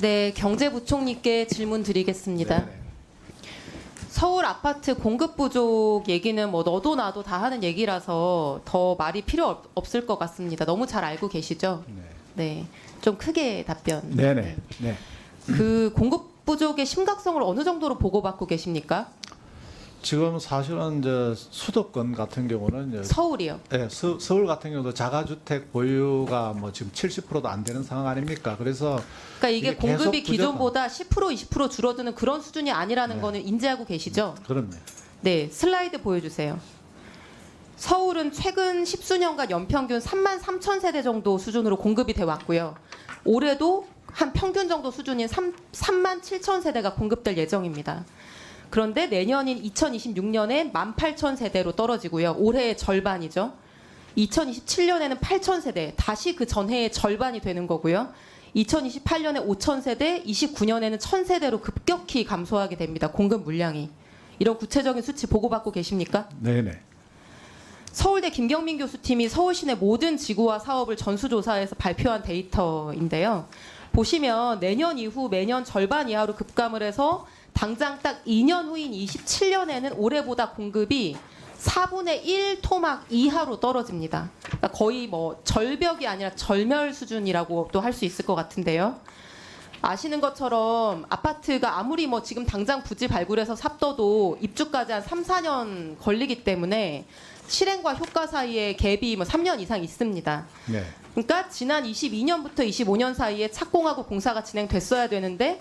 네, 경제부총리께 질문 드리겠습니다. 네. 서울 아파트 공급 부족 얘기는 뭐 너도 나도 다 하는 얘기라서 더 말이 필요 없을 것 같습니다. 너무 잘 알고 계시죠? 네. 네, 좀 크게 답변. 네네. 네. 그 공급 부족의 심각성을 어느 정도로 보고받고 계십니까? 지금 사실은 이제 수도권 같은 경우는 이제 서울이요. 네, 서울 같은 경우도 자가주택 보유가 뭐 지금 70%도 안 되는 상황 아닙니까? 그래서 그러니까 이게 이게 공급이 계속 기존보다 10% 20% 줄어드는 그런 수준이 아니라는 네. 거는 인지하고 계시죠? 그렇네요. 네, 슬라이드 보여주세요. 서울은 최근 10수년간 연평균 3만 3천 세대 정도 수준으로 공급이 돼 왔고요. 올해도 한 평균 정도 수준인 3만 7천 세대가 공급될 예정입니다. 그런데 내년인 2026년에 18,000 세대로 떨어지고요. 올해의 절반이죠. 2027년에는 8,000 세대, 다시 그 전해의 절반이 되는 거고요. 2028년에 5,000 세대, 29년에는 1,000 세대로 급격히 감소하게 됩니다. 공급 물량이. 이런 구체적인 수치 보고받고 계십니까? 네네. 서울대 김경민 교수팀이 서울시내 모든 지구와 사업을 전수조사해서 발표한 데이터인데요. 보시면 내년 이후 매년 절반 이하로 급감을 해서 당장 딱 2년 후인 27년에는 올해보다 공급이 4분의 1 토막 이하로 떨어집니다. 그러니까 거의 뭐 절벽이 아니라 절멸 수준이라고 또 할 수 있을 것 같은데요. 아시는 것처럼 아파트가 아무리 뭐 지금 당장 부지 발굴해서 삽둬도 입주까지 한 3, 4년 걸리기 때문에 실행과 효과 사이에 갭이 뭐 3년 이상 있습니다. 네. 그러니까 지난 22년부터 25년 사이에 착공하고 공사가 진행됐어야 되는데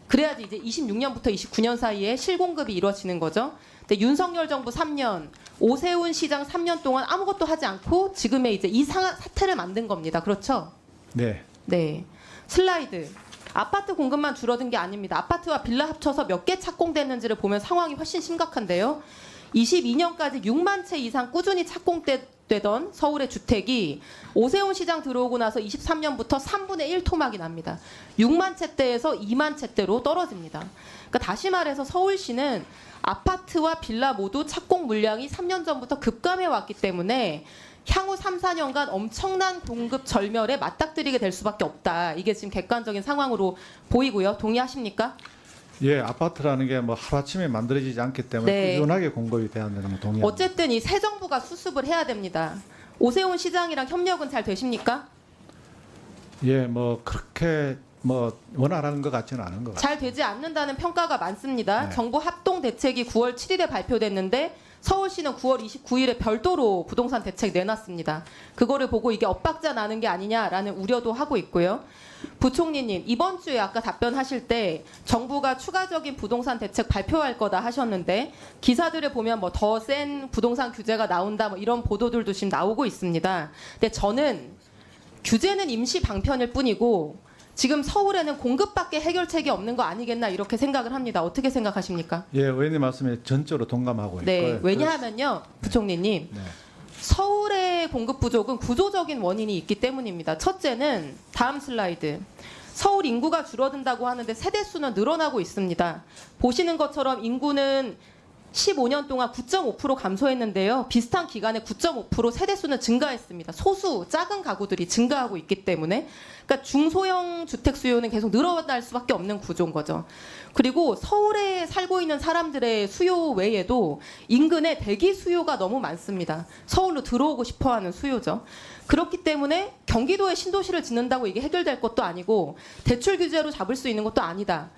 그래야지 이제 26년부터 29년 사이에 실공급이 이루어지는 거죠. 근데 윤석열 정부 3년, 오세훈 시장 3년 동안 아무것도 하지 않고 지금의 이제 이 사태를 만든 겁니다. 그렇죠? 네. 네. 슬라이드. 아파트 공급만 줄어든 게 아닙니다. 아파트와 빌라 합쳐서 몇 개 착공됐는지를 보면 상황이 훨씬 심각한데요. 22년까지 6만 채 이상 꾸준히 착공되던 서울의 주택이 오세훈 시장 들어오고 나서 23년부터 3분의 1 토막이 납니다. 6만 채대에서 2만 채대로 떨어집니다. 그러니까 다시 말해서 서울시는 아파트와 빌라 모두 착공 물량이 3년 전부터 급감해 왔기 때문에 향후 3, 4년간 엄청난 공급 절멸에 맞닥뜨리게 될 수밖에 없다. 이게 지금 객관적인 상황으로 보이고요. 동의하십니까? 예, 아파트라는 게 뭐 하루아침에 만들어지지 않기 때문에 네. 꾸준하게 공급이 돼야 되는 거 동의합니다. 어쨌든 이 새 정부가 수습을 해야 됩니다. 오세훈 시장이랑 협력은 잘 되십니까? 예, 뭐 그렇게 뭐 원활한 것 같지는 않은 것 같아요. 잘 되지 않는다는 평가가 많습니다. 네. 정부 합동 대책이 9월 7일에 발표됐는데 서울시는 9월 29일에 별도로 부동산 대책 내놨습니다. 그거를 보고 이게 엇박자 나는 게 아니냐라는 우려도 하고 있고요. 부총리님, 이번 주에 아까 답변하실 때 정부가 추가적인 부동산 대책 발표할 거다 하셨는데 기사들을 보면 뭐 더 센 부동산 규제가 나온다 뭐 이런 보도들도 지금 나오고 있습니다. 근데 저는 규제는 임시 방편일 뿐이고 지금 서울에는 공급밖에 해결책이 없는 거 아니겠나 이렇게 생각을 합니다. 어떻게 생각하십니까? 예, 의원님 말씀에 전적으로 동감하고 네, 있고요. 왜냐하면요, 부총리님, 네. 서울의 공급 부족은 구조적인 원인이 있기 때문입니다. 첫째는 다음 슬라이드. 서울 인구가 줄어든다고 하는데 세대 수는 늘어나고 있습니다. 보시는 것처럼 인구는 15년 동안 9.5% 감소했는데요. 비슷한 기간에 9.5% 세대 수는 증가했습니다. 소수 작은 가구들이 증가하고 있기 때문에 그러니까 중소형 주택 수요는 계속 늘어날 수밖에 없는 구조인 거죠. 그리고 서울에 살고 있는 사람들의 수요 외에도 인근에 대기 수요가 너무 많습니다. 서울로 들어오고 싶어하는 수요죠. 그렇기 때문에 경기도에 신도시를 짓는다고 이게 해결될 것도 아니고 대출 규제로 잡을 수 있는 것도 아니다.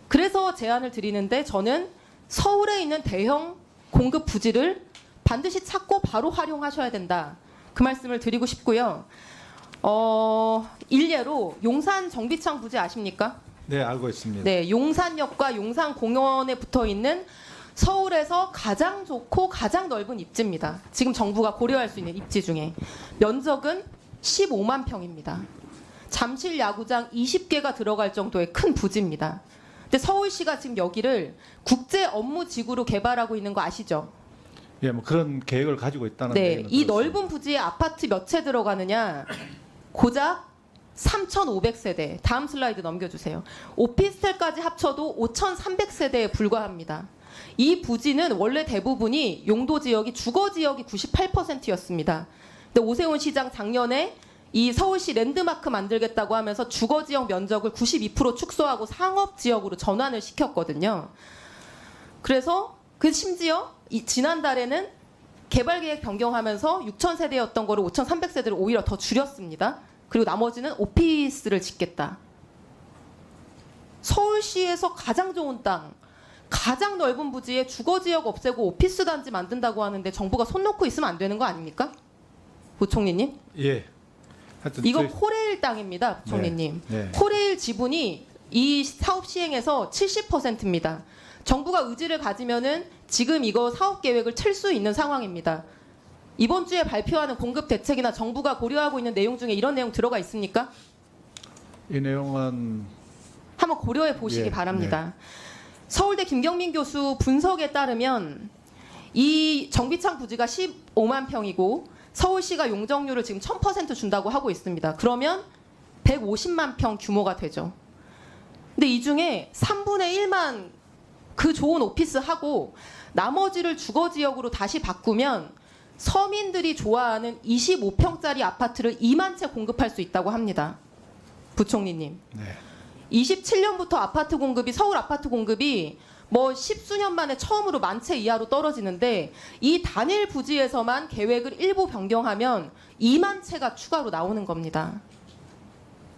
그래서 제안을 드리는데 저는 서울에 있는 대형 공급 부지를 반드시 찾고 바로 활용하셔야 된다. 그 말씀을 드리고 싶고요. 일례로 용산 정비창 부지 아십니까? 네, 알고 있습니다. 네, 용산역과 용산공원에 붙어 있는 서울에서 가장 좋고 가장 넓은 입지입니다. 지금 정부가 고려할 수 있는 입지 중에 면적은 15만 평입니다. 잠실 야구장 20개가 들어갈 정도의 큰 부지입니다. 근데 서울시가 지금 여기를 국제 업무 지구로 개발하고 있는 거 아시죠? 예, 뭐 그런 계획을 가지고 있다는 네, 얘기는 이 들었습니다. 넓은 부지에 아파트 몇 채 들어가느냐? 고작 3,500세대. 다음 슬라이드 넘겨주세요. 오피스텔까지 합쳐도 5,300세대에 불과합니다. 이 부지는 원래 대부분이 용도 지역이 주거 지역이 98%였습니다. 근데 오세훈 시장 작년에 이 서울시 랜드마크 만들겠다고 하면서 주거지역 면적을 92% 축소하고 상업지역으로 전환을 시켰거든요. 그래서 심지어 지난달에는 개발계획 변경하면서 6,000세대였던 거를 5,300세대로 오히려 더 줄였습니다. 그리고 나머지는 오피스를 짓겠다. 서울시에서 가장 좋은 땅, 가장 넓은 부지에 주거지역 없애고 오피스 단지 만든다고 하는데 정부가 손 놓고 있으면 안 되는 거 아닙니까? 부총리님? 예. 하여튼 이거 저희- 코레일 땅입니다, 부총리님. 네. 코레일 지분이 이 사업 시행에서 70%입니다. 정부가 의지를 가지면은 지금 이거 사업 계획을 틀 수 있는 상황입니다. 이번 주에 발표하는 공급 대책이나 정부가 고려하고 있는 내용 중에 이런 내용 들어가 있습니까? 이 내용은 한번 고려해 보시기 예, 바랍니다. 서울대 김경민 교수 분석에 따르면 이 정비창 부지가 15만 평이고 서울시가 용적률을 지금 1000% 준다고 하고 있습니다. 그러면 150만 평 규모가 되죠. 근데 이 중에 3분의 1만 그 좋은 오피스 하고 나머지를 주거지역으로 다시 바꾸면 서민들이 좋아하는 25평짜리 아파트를 2만 채 공급할 수 있다고 합니다. 부총리님. 네. 27년부터 아파트 공급이 서울 아파트 공급이 뭐 십수년 만에 처음으로 10,000채 이하로 떨어지는데 이 단일 부지에서만 계획을 일부 변경하면 2만 채가 추가로 나오는 겁니다.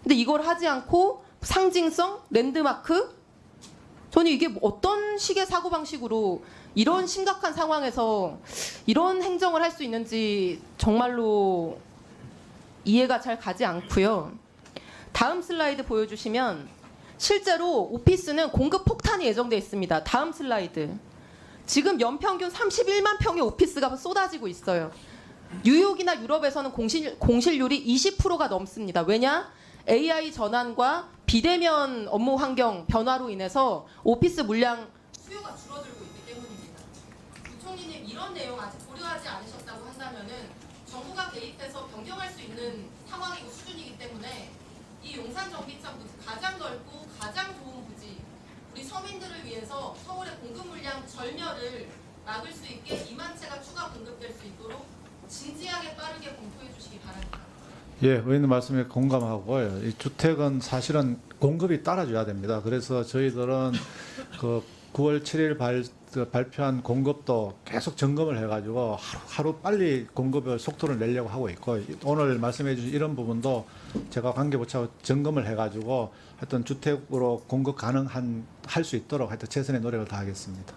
근데 이걸 하지 않고 상징성 랜드마크 저는 이게 어떤 식의 사고방식으로 이런 심각한 상황에서 이런 행정을 할 수 있는지 정말로 이해가 잘 가지 않고요. 다음 슬라이드 보여주시면 실제로 오피스는 공급 폭탄이 예정돼 있습니다. 다음 슬라이드. 지금 연평균 31만 평의 오피스가 쏟아지고 있어요. 뉴욕이나 유럽에서는 공실률이 20%가 넘습니다. 왜냐? AI 전환과 비대면 업무 환경 변화로 인해서 오피스 물량 수요가 줄어들고 있기 때문입니다. 부총리님 이런 내용 아직 고려하지 않으셨다고 한다면은 정부가 개입해서 변경할 수 있는 상황이고 수준이기 때문에 이 용산 정비창 부지 가장 넓고 가장 좋은 부지 우리 서민들을 위해서 서울의 공급 물량 절멸을 막을 수 있게 2만 채가 추가 공급될 수 있도록 진지하게 빠르게 검토해 주시기 바랍니다. 예, 의원님 말씀에 공감하고요. 이 주택은 사실은 공급이 따라줘야 됩니다. 그래서 저희들은 그 9월 7일 발표한 공급도 계속 점검을 해가지고 하루 빨리 공급의 속도를 내려고 하고 있고 오늘 말씀해 주신 이런 부분도 제가 관계부처하고 점검을 해가지고 하여튼 주택으로 공급 가능한 할 수 있도록 하여튼 최선의 노력을 다하겠습니다.